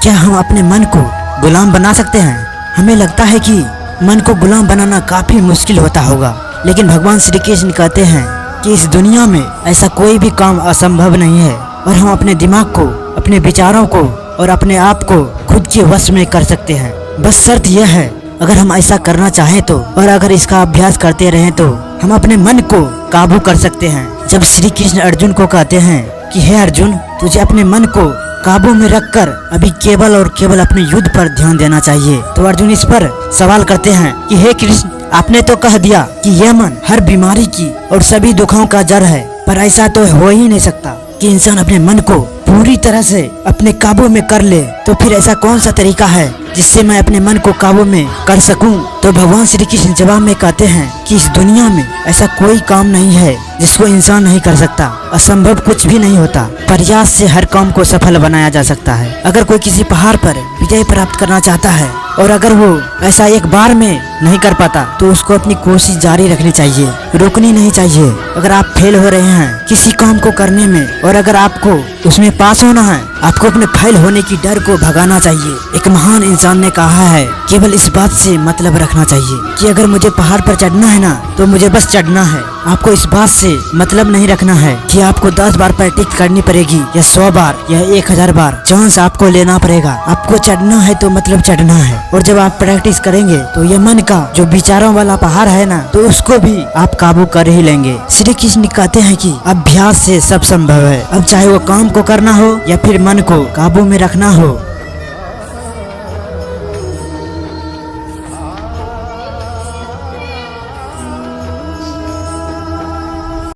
क्या हम अपने मन को गुलाम बना सकते हैं? हमें लगता है कि मन को गुलाम बनाना काफी मुश्किल होता होगा, लेकिन भगवान श्री कृष्ण कहते हैं कि इस दुनिया में ऐसा कोई भी काम असंभव नहीं है और हम अपने दिमाग को, अपने विचारों को और अपने आप को खुद के वश में कर सकते हैं। बस शर्त यह है, अगर हम ऐसा करना चाहें तो, और अगर इसका अभ्यास करते रहें तो हम अपने मन को काबू कर सकते हैं। जब श्री कृष्ण अर्जुन को कहते हैं कि हे अर्जुन, तुझे अपने मन को काबू में रखकर अभी केवल और केवल अपने युद्ध पर ध्यान देना चाहिए, तो अर्जुन इस पर सवाल करते हैं कि हे कृष्ण, आपने तो कह दिया कि यह मन हर बीमारी की और सभी दुखों का जड़ है, पर ऐसा तो हो ही नहीं सकता कि इंसान अपने मन को पूरी तरह से अपने काबू में कर ले। तो फिर ऐसा कौन सा तरीका है जिससे मैं अपने मन को काबू में कर सकूं? तो भगवान श्री कृष्ण जवाब में कहते हैं कि इस दुनिया में ऐसा कोई काम नहीं है जिसको इंसान नहीं कर सकता। असंभव कुछ भी नहीं होता, प्रयास से हर काम को सफल बनाया जा सकता है। अगर कोई किसी पहाड़ पर विजय प्राप्त करना चाहता है और अगर वो ऐसा एक बार में नहीं कर पाता तो उसको अपनी कोशिश जारी रखनी चाहिए, रोकनी नहीं चाहिए। अगर आप फेल हो रहे हैं किसी काम को करने में और अगर आपको उसमें पास होना है, आपको अपने फेल होने की डर को भगाना चाहिए। एक महान इंसान ने कहा है, केवल इस बात से मतलब रखना चाहिए कि अगर मुझे पहाड़ पर चढ़ना है ना, तो मुझे बस चढ़ना है। आपको इस बात से मतलब नहीं रखना है कि आपको 10 बार प्रैक्टिस करनी पड़ेगी या 100 बार या 1000 बार चांस आपको लेना पड़ेगा। आपको चढ़ना है तो मतलब चढ़ना है, और जब आप प्रैक्टिस करेंगे तो ये मन का जो विचारों वाला पहाड़ है ना, तो उसको भी आप काबू कर ही लेंगे। श्री कृष्ण कहते हैं कि अभ्यास से सब संभव है। अब चाहे वो काम को करना हो या फिर मन को काबू में रखना हो,